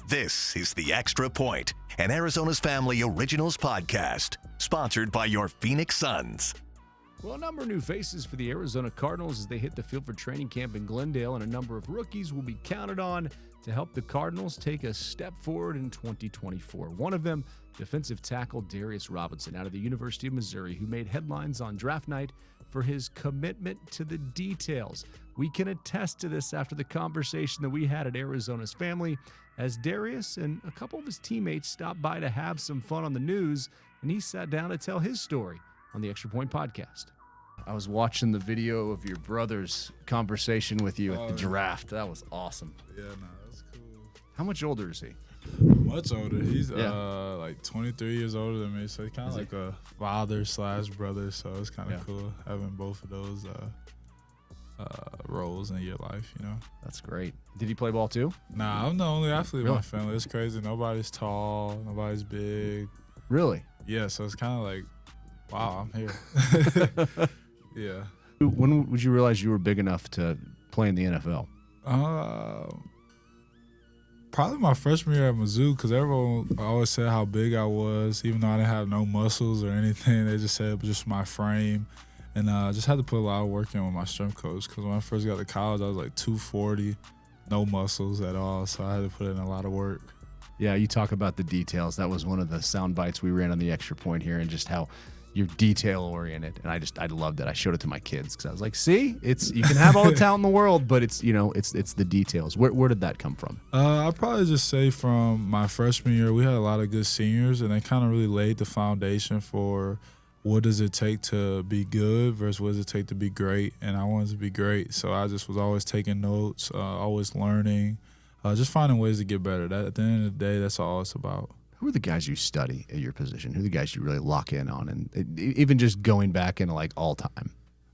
This is The Extra Point, an Arizona's Family Originals podcast, sponsored by your Phoenix Suns. Well, a number of new faces for the Arizona Cardinals as they hit the field for training camp in Glendale, and a number of rookies will be counted on to help the Cardinals take a step forward in 2024. One of them, defensive tackle Darius Robinson out of the University of Missouri, who made headlines on draft night for his commitment to the details. We can attest to this after the conversation that we had at Arizona's Family, as Darius and a couple of his teammates stopped by to have some fun on the news, and he sat down to tell his story on the Extra Point podcast. I was watching the video of your brother's conversation with you at the draft. That was awesome. Yeah, no, that's cool. How much older is he? Much older. He's like 23 years older than me, so he's kind of like a father/brother. So it's kind of cool having both of those roles in your life, you know. That's great. Did he play ball too? Nah, I'm the only athlete in my family. It's crazy. Nobody's tall. Nobody's big. Really? Yeah. So it's kind of like, wow, I'm here. Yeah. When would you realize you were big enough to play in the NFL? Probably my freshman year at Mizzou, because everyone always said how big I was, even though I didn't have no muscles or anything. They just said it was just my frame. And I just had to put a lot of work in with my strength coach, because when I first got to college, I was like 240, no muscles at all. So I had to put in a lot of work. Yeah, you talk about the details. That was one of the sound bites we ran on the Extra Point here, and just how you're detail-oriented. And I loved it. I showed it to my kids because I was like, see, you can have all the talent in the world, but it's the details. Where did that come from? I'd probably just say from my freshman year, we had a lot of good seniors, and they kind of really laid the foundation for what does it take to be good versus what does it take to be great. And I wanted to be great, so I just was always taking notes, always learning, just finding ways to get better. At the end of the day, that's all it's about. Who are the guys you study at your position? Who are the guys you really lock in on? And even just going back into like all time.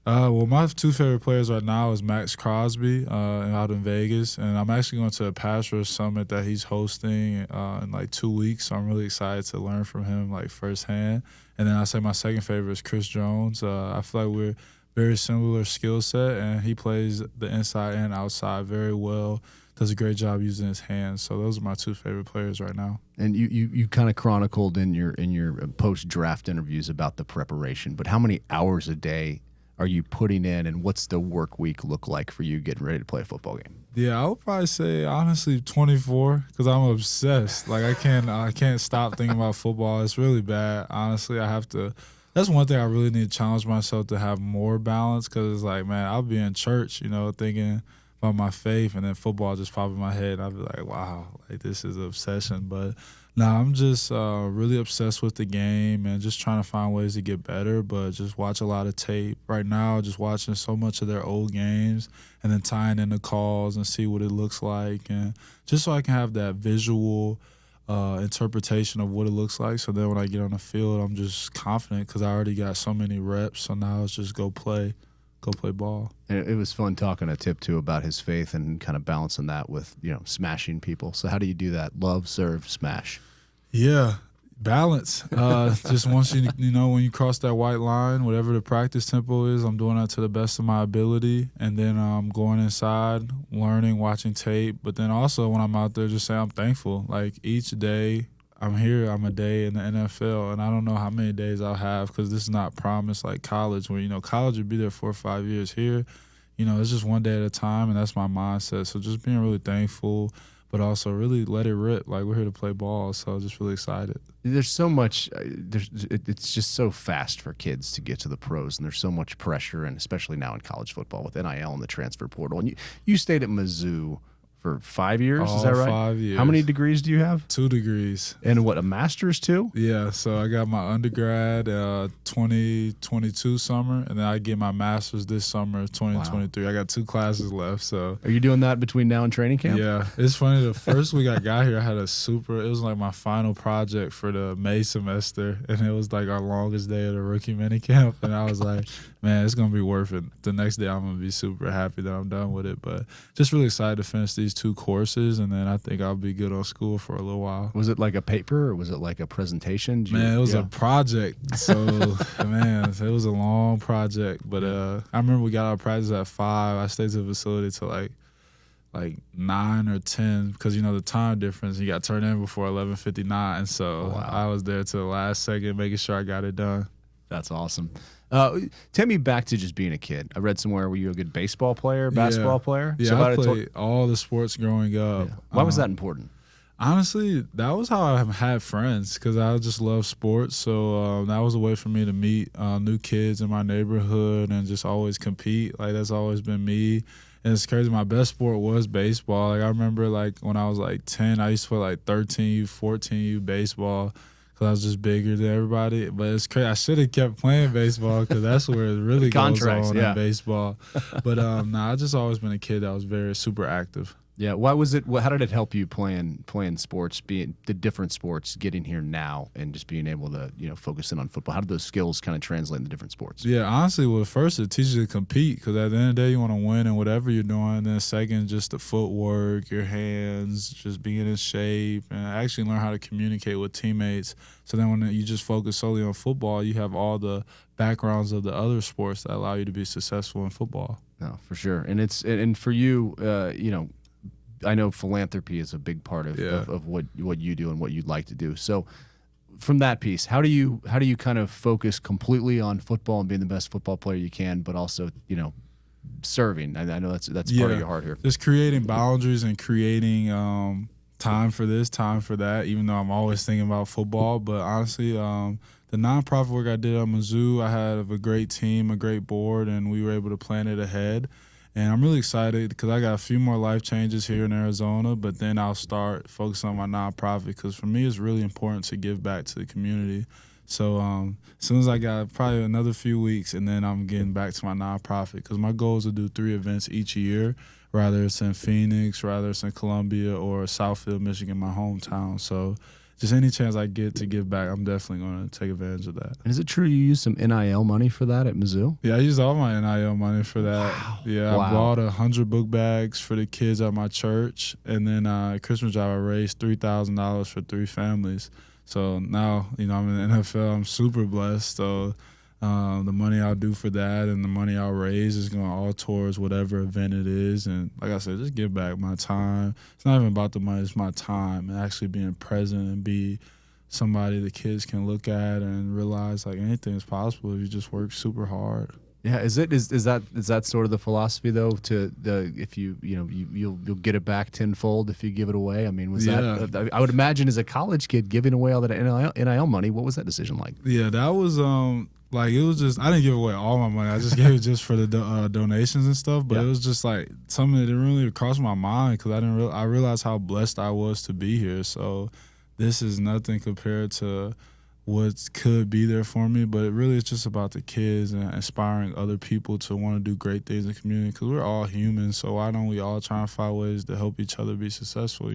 Well, my two favorite players right now is Max Crosby out in Vegas. And I'm actually going to a pass rush summit that he's hosting in like 2 weeks. So I'm really excited to learn from him like firsthand. And then I say my second favorite is Chris Jones. I feel like we're very similar skill set, and he plays the inside and outside very well. Does a great job using his hands. So those are my two favorite players right now. And you kind of chronicled in your post-draft interviews about the preparation, but how many hours a day are you putting in, and what's the work week look like for you getting ready to play a football game? Yeah, I would probably say honestly 24, because I'm obsessed. Like I can't stop thinking about football. It's really bad. Honestly, that's one thing I really need to challenge myself to have more balance, because it's like, man, I'll be in church, thinking about my faith, and then football just pop in my head, and I'll be like, wow, like this is an obsession. But I'm just really obsessed with the game and just trying to find ways to get better, but just watch a lot of tape. Right now, just watching so much of their old games and then tying in the calls and see what it looks like, and just so I can have that visual interpretation of what it looks like. So then when I get on the field, I'm just confident because I already got so many reps. So now it's just go play ball. And it was fun talking to Tip too about his faith and kind of balancing that with smashing people. So how do you do that? Love, serve, smash. Yeah, balance. Just once when you cross that white line, whatever the practice tempo is, I'm doing that to the best of my ability, and then I'm going inside, learning, watching tape. But then also when I'm out there, just say I'm thankful. Like each day I'm here, I'm a day in the NFL, and I don't know how many days I'll have, because this is not promised like college, where college would be there 4 or 5 years. Here, it's just one day at a time, and that's my mindset. So just being really thankful, but also really let it rip. Like we're here to play ball, so just really excited. There's so much. It's just so fast for kids to get to the pros, and there's so much pressure, and especially now in college football with NIL and the transfer portal. And you stayed at Mizzou for 5 years, is that right? 5 years. How many degrees do you have? 2 degrees. And what, a master's too? Yeah, so I got my undergrad 2022 summer, and then I get my master's this summer, 2023. Wow. I got 2 classes left. So are you doing that between now and training camp? Yeah, it's funny. The first week I got here, I had it was like my final project for the May semester, and it was like our longest day of the rookie minicamp, and I was like, man, it's going to be worth it. The next day I'm going to be super happy that I'm done with it, but just really excited to finish these 2 courses, and then I think I'll be good on school for a little while. Was it like a paper, or was it like a presentation? Man, it was a project. So, man, it was a long project. But I remember we got out of practice at 5. I stayed to the facility till like like 9 or 10 because, you know, the time difference. You got turned in before 11:59. So I was there to the last second making sure I got it done. That's awesome. Take me back to just being a kid. I read somewhere, were you a good baseball player, basketball player? Yeah, so I played all the sports growing up. Yeah. Why was that important? Honestly, that was how I had friends because I just love sports. So that was a way for me to meet new kids in my neighborhood and just always compete. Like, that's always been me. And it's crazy. My best sport was baseball. Like, I remember, like, when I was, like, 10, I used to play, like, 13U, 14U baseball because I was just bigger than everybody. But it's crazy. I should have kept playing baseball because that's where it really goes on in baseball. But, I just always been a kid that was very super active. Yeah, why was it? How did it help you playing sports, being the different sports, getting here now, and just being able to focus in on football? How did those skills kind of translate in the different sports? Yeah, honestly, well, first it teaches you to compete because at the end of the day you want to win in whatever you're doing. And then second, just the footwork, your hands, just being in shape, and actually learn how to communicate with teammates. So then when you just focus solely on football, you have all the backgrounds of the other sports that allow you to be successful in football. No, for sure, and for you, I know philanthropy is a big part of what you do and what you'd like to do. So from that piece, how do you kind of focus completely on football and being the best football player you can, but also, serving? I know that's part of your heart here. Just creating boundaries and creating time for this, time for that, even though I'm always thinking about football. But honestly, the nonprofit work I did at Mizzou, I had a great team, a great board, and we were able to plan it ahead. And I'm really excited because I got a few more life changes here in Arizona, but then I'll start focusing on my nonprofit because for me it's really important to give back to the community. So as soon as I got probably another few weeks, and then I'm getting back to my nonprofit because my goal is to do 3 events each year, whether it's in Phoenix, whether it's in Columbia, or Southfield, Michigan, my hometown. So just any chance I get to give back, I'm definitely going to take advantage of that. And is it true you used some NIL money for that at Mizzou? Yeah, I used all my NIL money for that. Wow. Yeah, I bought 100 book bags for the kids at my church, and then at Christmas job I raised $3,000 for 3 families. So now, I'm in the NFL. I'm super blessed. So the money I'll do for that and the money I'll raise is going all towards whatever event it is. And like I said, just give back my time. It's not even about the money. It's my time and actually being present and be somebody the kids can look at and realize like anything is possible if you just work super hard. Yeah, is that sort of the philosophy though? If you'll get it back tenfold if you give it away. I mean, that? I would imagine as a college kid giving away all that NIL money. What was that decision like? Yeah, that was like it was just I didn't give away all my money. I just gave it just for the donations and stuff. But it was just like something that didn't really cross my mind because I realized how blessed I was to be here. So this is nothing compared to what could be there for me, but it really is just about the kids and inspiring other people to want to do great things in the community because we're all humans, so why don't we all try and find ways to help each other be successful,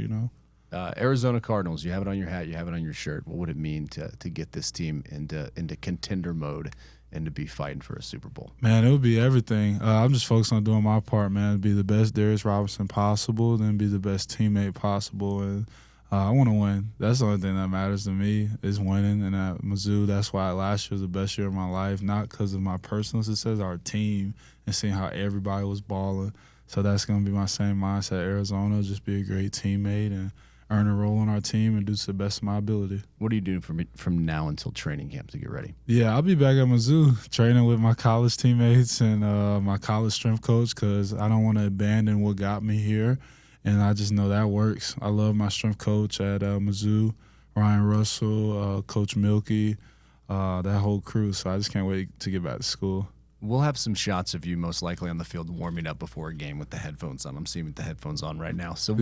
Arizona Cardinals, you have it on your hat, you have it on your shirt. What would it mean to get this team into contender mode and to be fighting for a Super Bowl? Man, it would be everything. I'm just focused on doing my part, man, be the best Darius Robinson possible, then be the best teammate possible, and I want to win. That's the only thing that matters to me is winning. And at Mizzou, that's why last year was the best year of my life, not because of my personal success, our team, and seeing how everybody was balling. So that's going to be my same mindset at Arizona, just be a great teammate and earn a role on our team and do to the best of my ability. What are you doing from now until training camp to get ready? Yeah, I'll be back at Mizzou training with my college teammates and my college strength coach because I don't want to abandon what got me here. And I just know that works. I love my strength coach at Mizzou, Ryan Russell, Coach Milky, that whole crew. So I just can't wait to get back to school. We'll have some shots of you most likely on the field warming up before a game with the headphones on. I'm seeing with the headphones on right now. So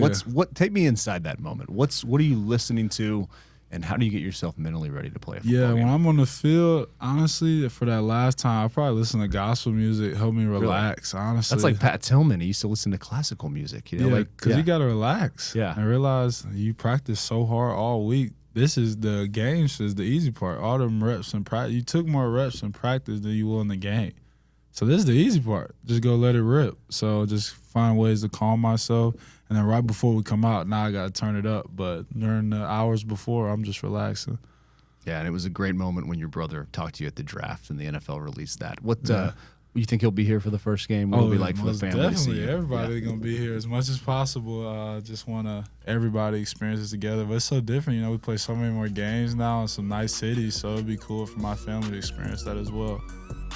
take me inside that moment. What are you listening to? And how do you get yourself mentally ready to play a football game? When I'm on the field, honestly, for that last time, I probably listen to gospel music, help me relax, honestly. That's like Pat Tillman. He used to listen to classical music. Because you got to relax and realize you practice so hard all week. This is the game, is the easy part. All them reps in practice. You took more reps in practice than you will in the game. So this is the easy part. Just go let it rip. So just find ways to calm myself. And then right before we come out, now I got to turn it up. But during the hours before, I'm just relaxing. Yeah, and it was a great moment when your brother talked to you at the draft and the NFL released that. You think he'll be here for the first game? What will it be like for the family? Definitely, everybody gonna be here as much as possible. Just want to everybody experience this together. But it's so different, we play so many more games now in some nice cities, so it'd be cool for my family to experience that as well.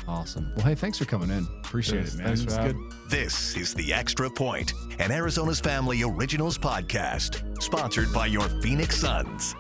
Awesome. Well, hey, thanks for coming in. Appreciate it, man. Thanks for having me. This is The Extra Point, an Arizona's Family Originals podcast, sponsored by your Phoenix Suns.